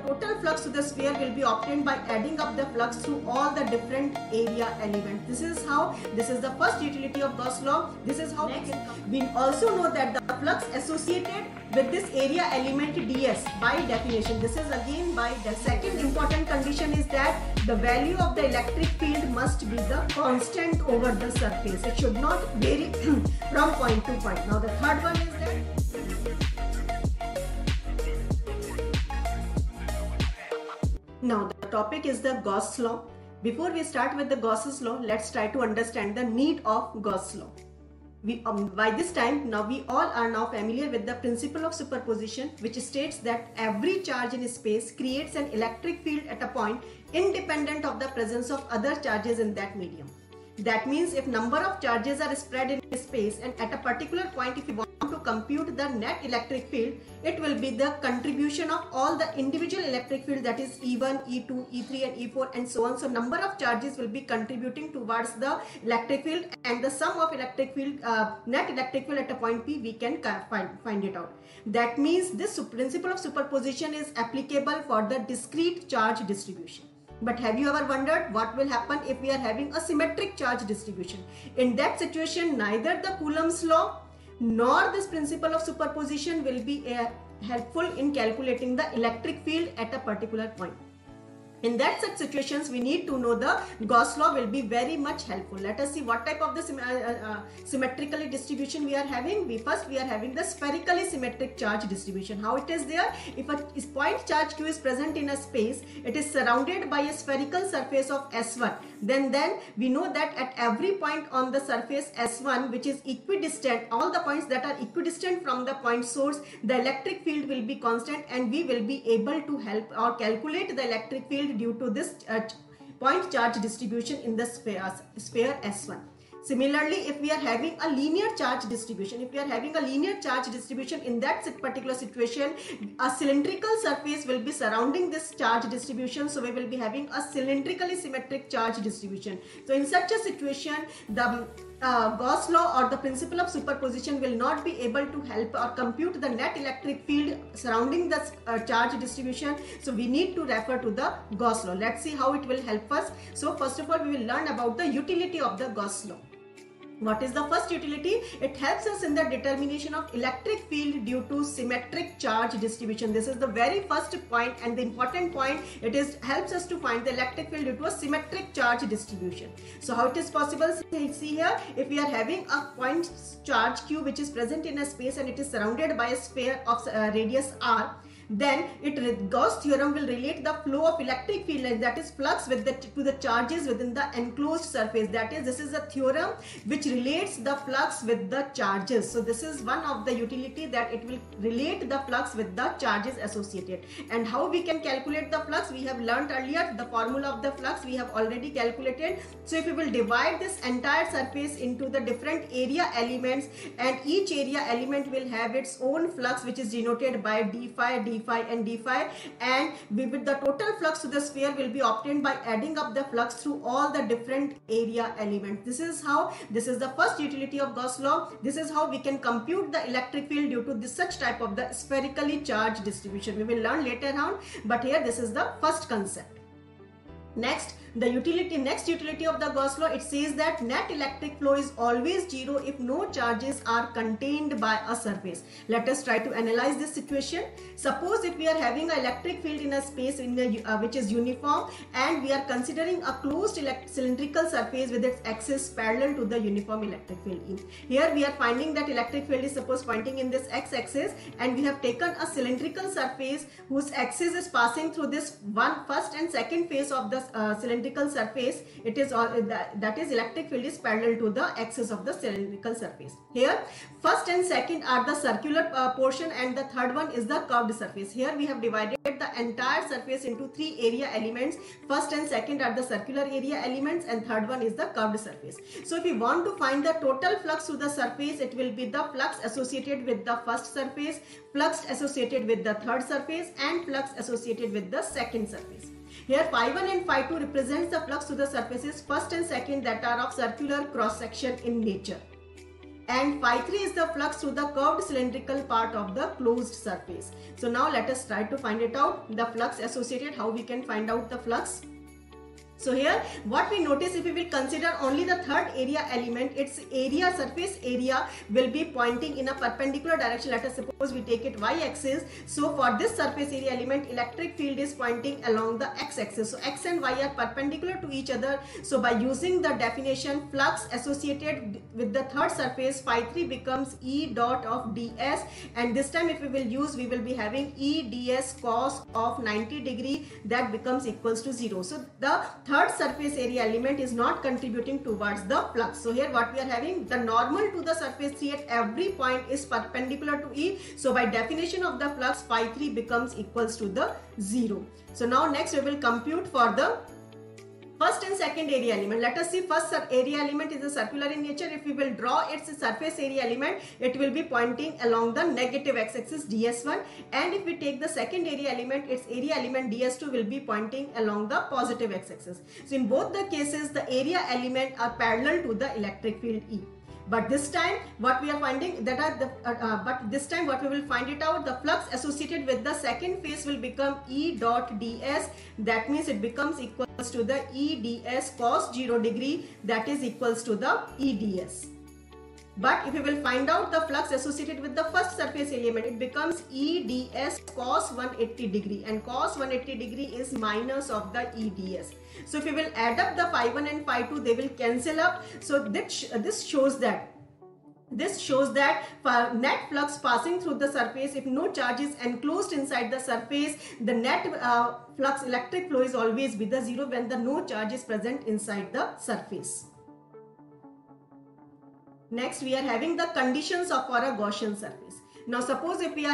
total flux to the sphere will be obtained by adding up the flux through all the different area elements. This is the first utility of Gauss law. This is how we also know that the flux associated with this area element ds by definition. This is again by the second important condition is that the value of the electric field must be the constant over the surface. It should not vary from point to point. Now the third one is that now the topic is the Gauss law. Before we start with the Gauss's law, let's try to understand the need of Gauss law. By this time, now we all are now familiar with the principle of superposition, which states that every charge in space creates an electric field at a point independent of the presence of other charges in that medium. That means if number of charges are spread in space and at a particular point, if you want to compute the net electric field, it will be the contribution of all the individual electric field, that is E1, E2, E3 and E4 and so on. So number of charges will be contributing towards the electric field, and the sum of electric field, net electric field at a point P, we can find it out. That means this principle of superposition is applicable for the discrete charge distribution. But have you ever wondered what will happen if we are having a symmetric charge distribution? In that situation, neither the Coulomb's law nor this principle of superposition will be helpful in calculating the electric field at a particular point. In that such situations, we need to know the Gauss law will be very much helpful. Let us see what type of the symmetrically distribution we are having. First we are having the spherically symmetric charge distribution. How it is there? If a point charge Q is present in a space, it is surrounded by a spherical surface of S1. Then we know that at every point on the surface S1, which is equidistant, all the points that are equidistant from the point source, the electric field will be constant, and we will be able to help or calculate the electric field due to this point charge distribution in the sphere S1. Similarly, if we are having a linear charge distribution, in that particular situation, a cylindrical surface will be surrounding this charge distribution. So we will be having a cylindrically symmetric charge distribution. So in such a situation, the Gauss law or the principle of superposition will not be able to help or compute the net electric field surrounding the charge distribution. So we need to refer to the Gauss law. Let's see how it will help us. So first of all, we will learn about the utility of the Gauss law. What is the first utility? It helps us in the determination of electric field due to symmetric charge distribution. This is the very first point and the important point. It helps us to find the electric field due to a symmetric charge distribution. So how it is possible? See here, if we are having a point charge Q which is present in a space and it is surrounded by a sphere of radius R, then Gauss theorem will relate the flow of electric field, and that is flux to the charges within the enclosed surface. That is, this is a theorem which relates the flux with the charges. So this is one of the utility, that it will relate the flux with the charges associated. And how we can calculate the flux? We have learned earlier the formula of the flux we have already calculated. So if we will divide this entire surface into the different area elements, and each area element will have its own flux which is denoted by d phi and d phi, and with the total flux to the sphere will be obtained by adding up the flux through all the different area elements. This is the first utility of Gauss law. This is how we can compute the electric field due to this such type of the spherically charged distribution. We will learn later on, but here this is the first concept. Next utility of the Gauss law, it says that net electric flow is always zero if no charges are contained by a surface. Let us try to analyze this situation. Suppose if we are having an electric field in a space which is uniform, and we are considering a closed cylindrical surface with its axis parallel to the uniform electric field. Here we are finding that electric field is suppose pointing in this x-axis, and we have taken a cylindrical surface whose axis is passing through this first and second face of the cylindrical surface. It is that is electric field is parallel to the axis of the cylindrical surface. Here first and second are the circular portion, and the third one is the curved surface. Here we have divided the entire surface into three area elements. First and second are the circular area elements, and third one is the curved surface. So if we want to find the total flux to the surface, it will be the flux associated with the first surface, flux associated with the third surface, and flux associated with the second surface. Here phi 1 and phi 2 represents the flux to the surfaces first and second that are of circular cross section in nature. and phi 3 is the flux through the curved cylindrical part of the closed surface. So now let us try to find it out, the flux associated, how we can find out the flux. So here what we notice, if we will consider only the third area element, its area, surface area will be pointing in a perpendicular direction. Let us suppose we take it y-axis. So for this surface area element, electric field is pointing along the x-axis. So x and y are perpendicular to each other. So by using the definition, flux associated with the third surface phi 3 becomes E dot of ds, and this time if we will use, we will be having E ds cos of 90 degree, that becomes equals to 0. So the third surface area element is not contributing towards the flux. So here what we are having, the normal to the surface 3 at every point is perpendicular to E. So by definition of the flux, phi 3 becomes equals to the 0. So now next we will compute for the first and second area element. Let us see, first area element is a circular in nature. If we will draw its surface area element, it will be pointing along the negative x-axis ds1, and if we take the second area element, its area element ds2 will be pointing along the positive x-axis. So in both the cases, the area element are parallel to the electric field E. But this time what we are finding, that are the this time what we will find it out, the flux associated with the second phase will become E dot ds. That means it becomes equals to the E ds cos 0 degree, that is equals to the E ds. But if we will find out the flux associated with the first surface element, it becomes E ds cos 180 degree, and cos 180 degree is minus of the E ds. So if we will add up the phi 1 and phi 2, they will cancel up. So this shows that for net flux passing through the surface, if no charge is enclosed inside the surface, the net flux electric flow is always be the 0 when the no charge is present inside the surface. Next we are having the conditions of for a Gaussian surface. Now suppose if we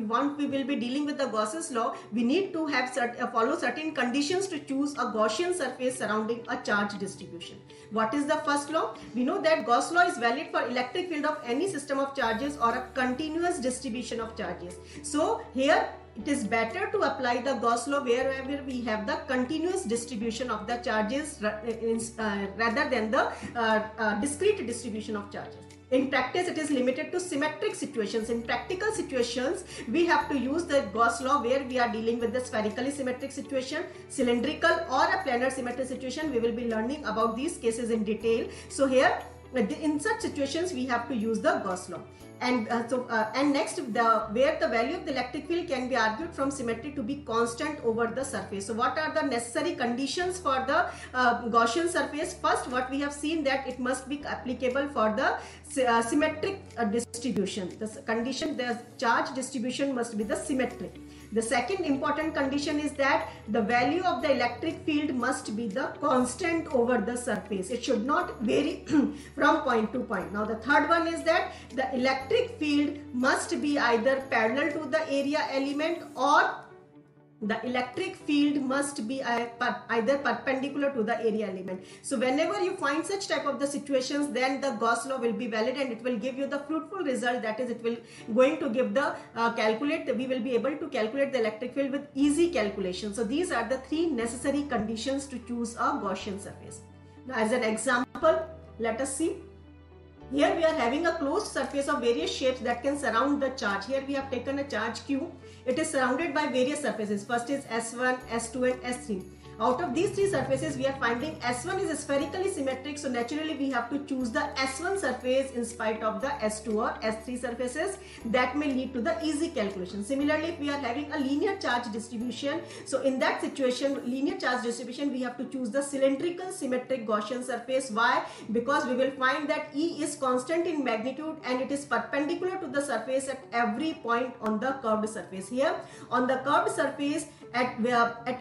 will be dealing with the Gauss's law, we need to have follow certain conditions to choose a Gaussian surface surrounding a charge distribution. What is the first law? We know that Gauss law is valid for electric field of any system of charges or a continuous distribution of charges. So here it is better to apply the Gauss law wherever we have the continuous distribution of the charges rather than the discrete distribution of charges. In practice, it is limited to symmetric situations. In practical situations, we have to use the Gauss law where we are dealing with the spherically symmetric situation, cylindrical or a planar symmetric situation. We will be learning about these cases in detail. So here, in such situations, we have to use the Gauss law. And next, where the value of the electric field can be argued from symmetry to be constant over the surface. So what are the necessary conditions for the Gaussian surface? First, what we have seen, that it must be applicable for the symmetric distribution. The condition, the charge distribution must be the symmetric. The second important condition is that the value of the electric field must be the constant over the surface. It should not vary from point to point. Now the third one is that the electric field must be either parallel to the area element, or the electric field must be either perpendicular to the area element. So whenever you find such type of the situations, then the Gauss law will be valid and it will give you the fruitful result. That is, it will going to give the we will be able to calculate the electric field with easy calculation. So these are the three necessary conditions to choose a Gaussian surface. Now as an example, let us see. Here we are having a closed surface of various shapes that can surround the charge. Here we have taken a charge Q. It is surrounded by various surfaces. First is S1, S2 and S3. Out of these three surfaces, we are finding S1 is spherically symmetric, so naturally we have to choose the S1 surface in spite of the S2 or S3 surfaces. That may lead to the easy calculation. Similarly, if we are having a linear charge distribution, so in that situation, linear charge distribution, we have to choose the cylindrical symmetric Gaussian surface. Why? Because we will find that E is constant in magnitude and it is perpendicular to the surface at every point on the curved surface. Here on the curved surface, at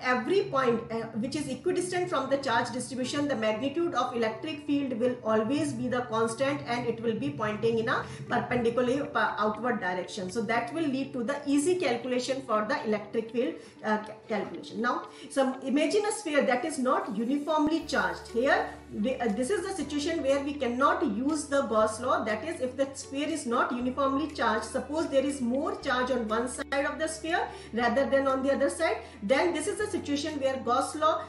every point which is equidistant from the charge distribution, the magnitude of electric field will always be the constant and it will be pointing in a perpendicular outward direction. So that will lead to the easy calculation for the electric field calculation. Now, imagine a sphere that is not uniformly charged. Here, this is the situation where we cannot use the Gauss law. That is, if the sphere is not uniformly charged, suppose there is more charge on one side of the sphere rather than on the other side, then this is the situation where Gauss law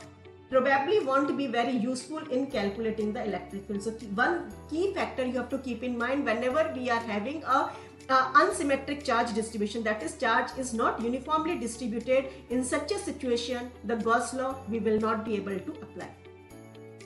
probably won't be very useful in calculating the electric field. So one key factor you have to keep in mind whenever we are having a unsymmetric charge distribution, that is charge is not uniformly distributed, in such a situation the Gauss law we will not be able to apply.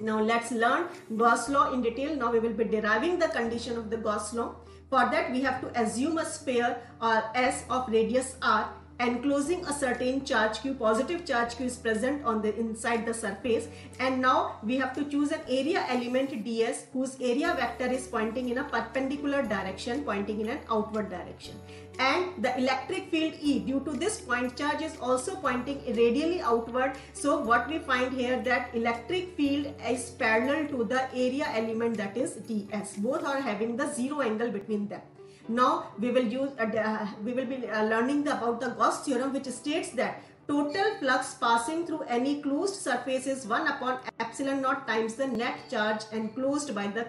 Now let's learn Gauss law in detail. Now we will be deriving the condition of the Gauss law. For that we have to assume a sphere or S of radius r enclosing a certain charge q, positive charge q is present on the inside the surface, and now we have to choose an area element ds whose area vector is pointing in a perpendicular direction, pointing in an outward direction, and the electric field E due to this point charge is also pointing radially outward. So what we find here, that electric field is parallel to the area element, that is ds. Both are having the zero angle between them. Now we will be learning about the Gauss theorem, which states that total flux passing through any closed surface is 1 upon epsilon naught times the net charge enclosed by the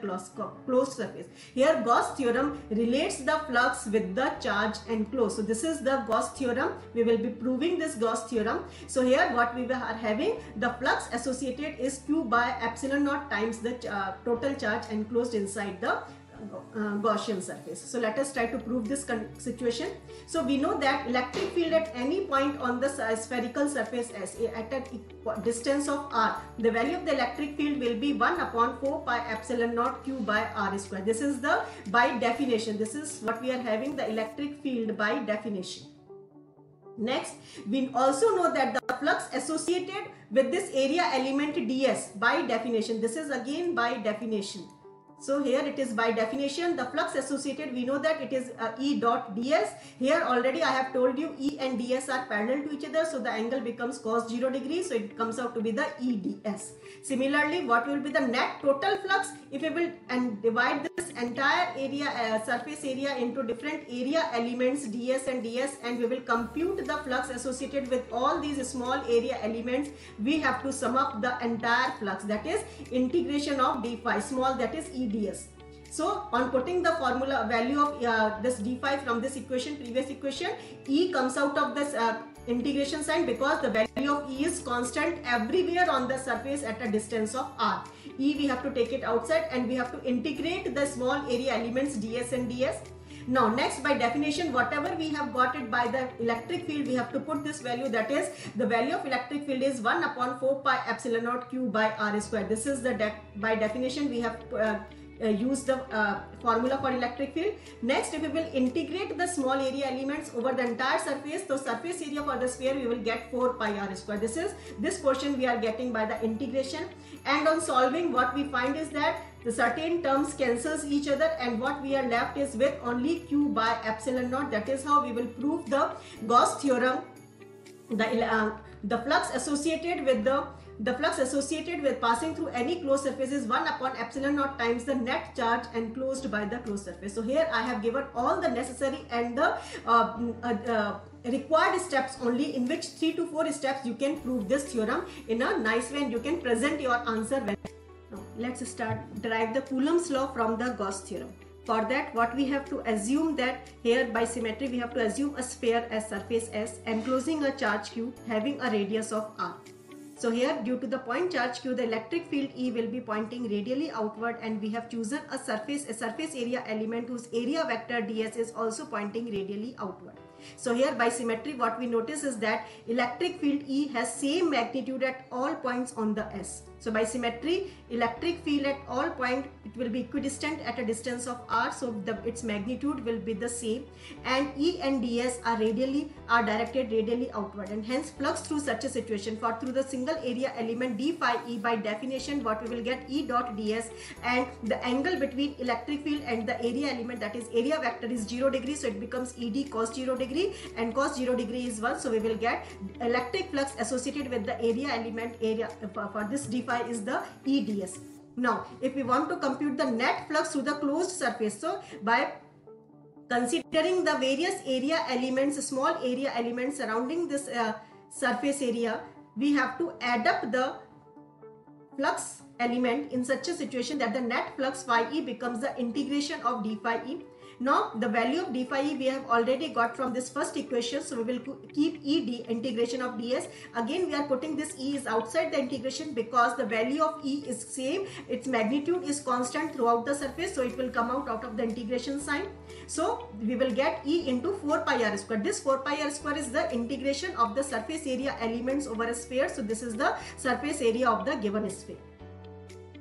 closed surface. Here Gauss theorem relates the flux with the charge enclosed. So this is the Gauss theorem. We will be proving this Gauss theorem. So here what we are having, the flux associated is Q by epsilon naught times the total charge enclosed inside the Gaussian surface. So let us try to prove this situation. So we know that electric field at any point on the spherical surface S at a distance of r, the value of the electric field will be 1 upon 4 pi epsilon naught q by r square. This is the by definition. This is what we are having, the electric field by definition. Next, we also know that the flux associated with this area element ds by definition. This is again by definition. So here it is by definition, the flux associated, we know that it is E dot ds. Here already I have told you E and ds are parallel to each other, so the angle becomes cos 0 degrees, so it comes out to be the E ds. Similarly, what will be the net total flux? If we will divide this entire area, surface area into different area elements ds, and we will compute the flux associated with all these small area elements, we have to sum up the entire flux, that is integration of d phi small, that is E ds. So on putting the formula value of this d phi from this equation, previous equation, E comes out of this integration sign because the value of E is constant everywhere on the surface at a distance of r. E we have to take it outside and we have to integrate the small area elements ds and ds. Now next, by definition, whatever we have got it by the electric field, we have to put this value, that is the value of electric field is 1 upon 4 pi epsilon naught q by r square. This is the by definition we have use the formula for electric field. Next, if we will integrate the small area elements over the entire surface, so surface area for the sphere we will get 4 pi r square. This portion we are getting by the integration, and on solving what we find is that the certain terms cancels each other and what we are left is with only q by epsilon naught. That is how we will prove the Gauss theorem. The flux associated with passing through any closed surface is 1 upon epsilon naught times the net charge enclosed by the closed surface. So here I have given all the necessary and the required steps only, in which 3 to 4 steps you can prove this theorem in a nice way and you can present your answer. Now let's start derive the Coulomb's law from the Gauss theorem. For that, what we have to assume, that here by symmetry we have to assume a sphere as surface S enclosing a charge q having a radius of r. So here, due to the point charge q, the electric field E will be pointing radially outward, and we have chosen a surface area element whose area vector ds is also pointing radially outward. So here by symmetry what we notice is that electric field E has same magnitude at all points on the S. So by symmetry, electric field at all points, it will be equidistant at a distance of r, so its magnitude will be the same, and E and ds are directed radially outward, and hence flux through such a situation through the single area element d phi E, by definition what we will get E dot ds, and the angle between electric field and the area element, that is area vector, is 0 degree, so it becomes Ed cos 0 degree, and cos 0 degree is 1, so we will get electric flux associated with the area element for this d phi is the EDS. Now if we want to compute the net flux through the closed surface, so by considering the various area elements, small area elements surrounding this surface area, we have to add up the flux element in such a situation that the net flux phi E becomes the integration of d phi E. Now the value of d phi e we have already got from this first equation, so we will keep ed integration of ds. Again we are putting this e is outside the integration because the value of e is same, its magnitude is constant throughout the surface, so it will come out of the integration sign. So we will get e into 4 pi r square. This 4 pi r square is the integration of the surface area elements over a sphere. So this is the surface area of the given sphere.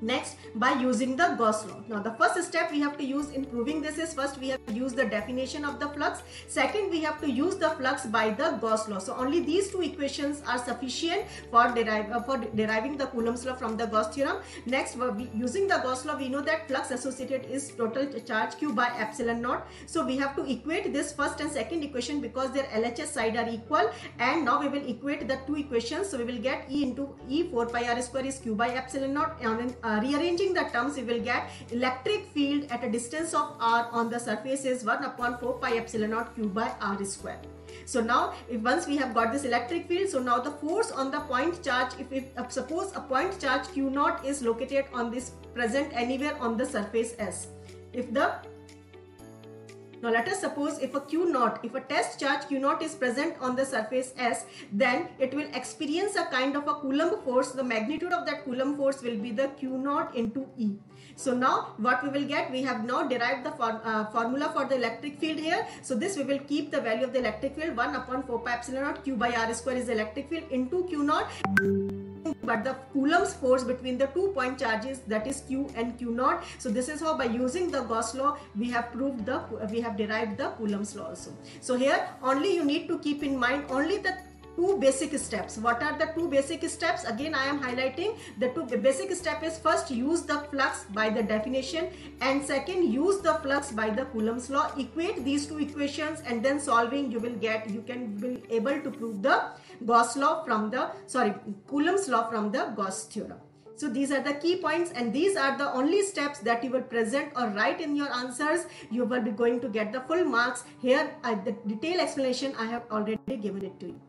Next, by using the Gauss law. Now the first step we have to use in proving this is, first we have to use the definition of the flux. Second, we have to use the flux by the Gauss law. So only these two equations are sufficient for deriving the Coulomb's law from the Gauss theorem. Next, using the Gauss law, we know that flux associated is total charge q by epsilon naught. So we have to equate this first and second equation because their LHS side are equal, and now we will equate the two equations. So we will get e into e 4 pi r square is q by epsilon naught, and rearranging the terms, we will get electric field at a distance of r on the surface is 1 upon 4 pi epsilon naught q by r square. So now if once we have got this electric field, so now the force on the point charge, if suppose a point charge q naught is located on this, present anywhere on the surface S. Now let us suppose if a q naught, if a test charge q naught is present on the surface S, then it will experience a kind of a Coulomb force. The magnitude of that Coulomb force will be the q naught into E. So now what we will get, we have now derived the formula for the electric field here. So this we will keep the value of the electric field 1 upon 4 pi epsilon naught q by r square is the electric field into q naught. But the Coulomb's force between the 2 point charges, that is q and q naught. So this is how by using the Gauss law we have derived the Coulomb's law also. So here only you need to keep in mind only the two basic steps. What are the two basic steps? Again I am highlighting the two basic step is, first use the flux by the definition, and second use the flux by the Coulomb's law. Equate these two equations and then solving you can be able to prove the Coulomb's law from the Gauss theorem. So these are the key points, and these are the only steps that you will present or write in your answers. You will be going to get the full marks. Here the detailed explanation I have already given it to you.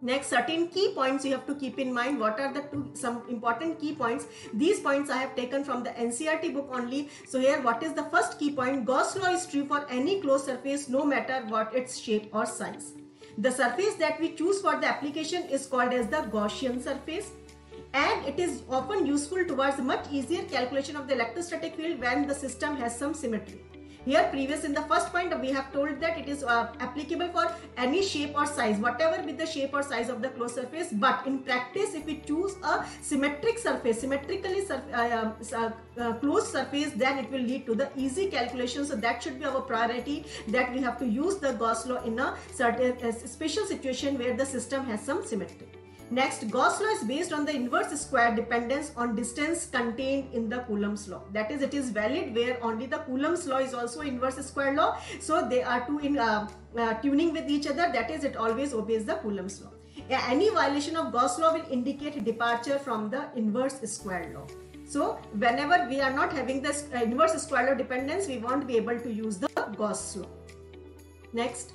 Next, certain key points you have to keep in mind. What are some important key points? These points I have taken from the NCERT book only. So here, what is the first key point? Gauss law is true for any closed surface, no matter what its shape or size. The surface that we choose for the application is called as the Gaussian surface, and it is often useful towards much easier calculation of the electrostatic field when the system has some symmetry. Here in the first point we have told that it is applicable for any shape or size, whatever be the shape or size of the closed surface. But in practice, if we choose a symmetric surface, closed surface, then it will lead to the easy calculation. So that should be our priority, that we have to use the Gauss law in a certain special situation where the system has some symmetry. Next, Gauss law is based on the inverse square dependence on distance contained in the Coulomb's law. That is, it is valid where only the Coulomb's law is also inverse square law. So they are two in tuning with each other. That is, it always obeys the Coulomb's law. Any violation of Gauss law will indicate departure from the inverse square law. So whenever we are not having this inverse square law dependence, we won't be able to use the Gauss law. Next,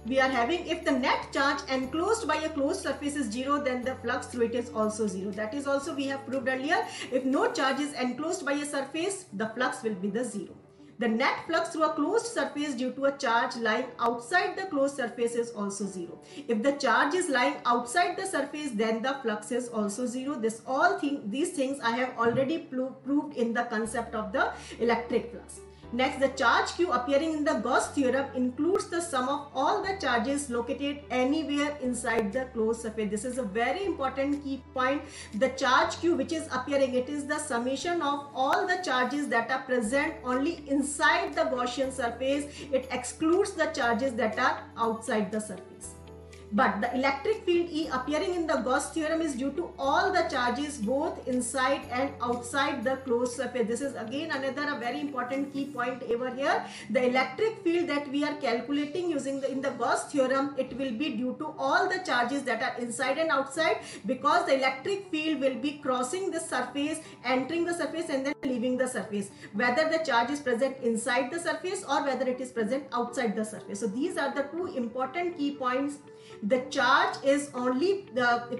we are having, if the net charge enclosed by a closed surface is 0, then the flux through it is also 0. That is also we have proved earlier. If no charge is enclosed by a surface, the flux will be the 0. The net flux through a closed surface due to a charge lying outside the closed surface is also 0. If the charge is lying outside the surface, then the flux is also 0. These things I have already proved in the concept of the electric flux. Next, the charge q appearing in the Gauss theorem includes the sum of all the charges located anywhere inside the closed surface. This is a very important key point. The charge q which is appearing, it is the summation of all the charges that are present only inside the Gaussian surface. It excludes the charges that are outside the surface. But the electric field E appearing in the Gauss theorem is due to all the charges both inside and outside the closed surface. This is again another a very important key point over here. The electric field that we are calculating using in the Gauss theorem, it will be due to all the charges that are inside and outside, because the electric field will be crossing the surface, entering the surface and then leaving the surface, whether the charge is present inside the surface or whether it is present outside the surface. So these are the two important key points the charge is only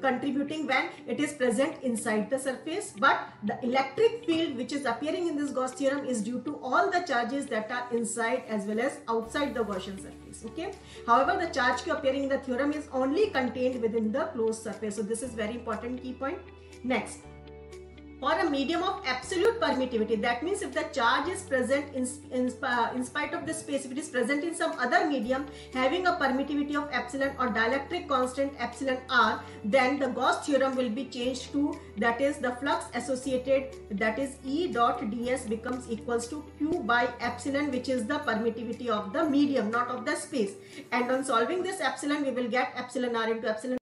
contributing when it is present inside the surface, but the electric field which is appearing in this Gauss theorem is due to all the charges that are inside as well as outside the Gaussian surface. Okay. However, the charge Q appearing in the theorem is only contained within the closed surface. So this is very important key point. Next, for a medium of absolute permittivity, that means if the charge is present in spite of the space, if it is present in some other medium having a permittivity of epsilon or dielectric constant epsilon r, then the Gauss theorem will be changed to, that is the flux associated, that is E dot ds becomes equals to Q by epsilon, which is the permittivity of the medium, not of the space. And on solving this epsilon, we will get epsilon r into epsilon